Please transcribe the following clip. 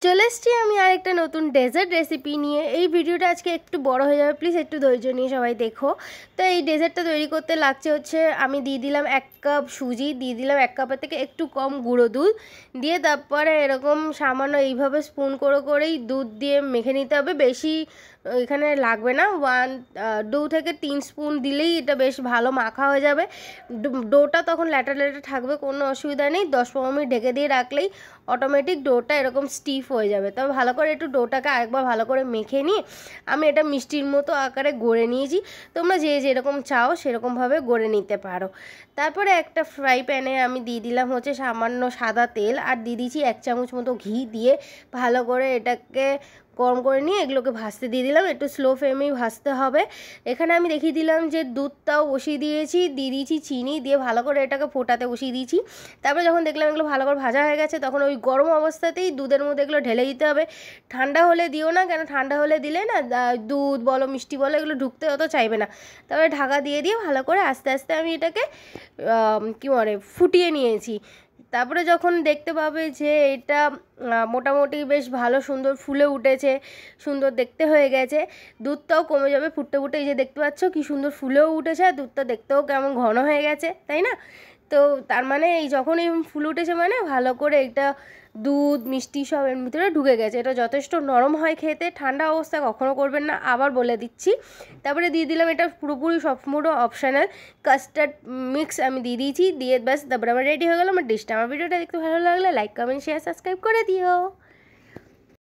চলে এসছি আমি আরেকটা নতুন ডেজার্ট রেসিপি নিয়ে। এই ভিডিওটা আজকে একটু বড় হয়ে যাবে, প্লিজ একটু ধৈর্য নিয়ে সবাই দেখো। তো এই ডেজার্টটা তৈরি করতে লাগছে হচ্ছে, আমি দিয়ে দিলাম 1 কাপ সুজি, দিয়ে দিলাম 1 কাপের থেকে একটু কম গুঁড়ো দুধ, দিয়ে তারপরে এরকম সামান্য এইভাবে স্পুন করেই দুধ দিয়ে মেখে নিতে হবে। বেশি এখানে লাগবে না, 2 থেকে 3 স্পুন দিলেই এটা বেশ ভালো মাখা হয়ে যাবে। ডোটা তখন ল্যাটা থাকবে, কোনো অসুবিধা নেই। 10-15 মিনিট ঢেকে দিয়ে রাখলেই অটোমেটিক ডোটা এরকম স্টিফ হয়ে যাবে। তবে ভালো করে একটু ডোটাকে আরেকবার ভালো করে মেখে নিয়ে আমি এটা মিষ্টির মতো আকারে গড়ে নিয়েছি। তোমরা যে যেরকম চাও সেরকমভাবে গড়ে নিতে পারো। তারপরে একটা ফ্রাই প্যানে আমি দিয়ে দিলাম হচ্ছে সামান্য সাদা তেল, আর দিয়ে দিয়েছি 1 চামচ মতো ঘি, দিয়ে ভালো করে এটাকে গরম করে নিয়ে এগুলোকে ভাজতে দিয়ে দিলাম। একটু স্লো ফ্লেমেই ভাজতে হবে। এখানে আমি দেখিয়ে দিলাম যে দুধটাও বসিয়ে দিয়েছি, দিয়ে দিয়েছি চিনি, দিয়ে ভালো করে এটাকে ফোটাতে বসিয়ে দিয়েছি। তারপরে যখন দেখলাম এগুলো ভালো করে ভাজা হয়ে গেছে, তখন ওই গরম অবস্থাতেই দুধের মধ্যে এগুলো ঢেলে দিতে হবে। ঠান্ডা হলে দিও না, কেন ঠান্ডা হলে দিলে না দুধ বলো মিষ্টি বলো এগুলো ঢুকতে অত চাইবে না। তারপরে ঢাকা দিয়ে ভালো করে আস্তে আস্তে আমি এটাকে কী বলে ফুটিয়ে নিয়েছি। তারপরে যখন দেখতে পাবে যে এটা মোটামুটি বেশ ভালো সুন্দর ফুলে উঠেছে, সুন্দর দেখতে হয়ে গেছে, দুধটাও কমে যাবে ফুটতে ফুটে। এই যে দেখতে পাচ্ছ কি সুন্দর ফুলেও উঠেছে, আর দুধটা দেখতেও কেমন ঘন হয়ে গেছে, তাই না? তো তার মানে এই যখন এই ফুল উঠেছে মানে ভালো করে এটা দুধ মিষ্টি সব এর ভিতরে ঢুকে গেছে। এটা যথেষ্ট নরম হয় খেতে, ঠান্ডা অবস্থায় কখনও করবেন না, আবার বলে দিচ্ছি। তারপরে দিয়ে দিলাম, এটা পুরোপুরি সম্পূর্ণ অপশনাল, কাস্টার্ড মিক্স আমি দিয়ে দিয়েছি, দিয়ে ব্যাস তারপরে আমার রেডি হয়ে গেল আমার ডিশটা। আমার ভিডিওটা দেখতে ভালো লাগলে লাইক কমেন্ট শেয়ার সাবস্ক্রাইব করে দিও।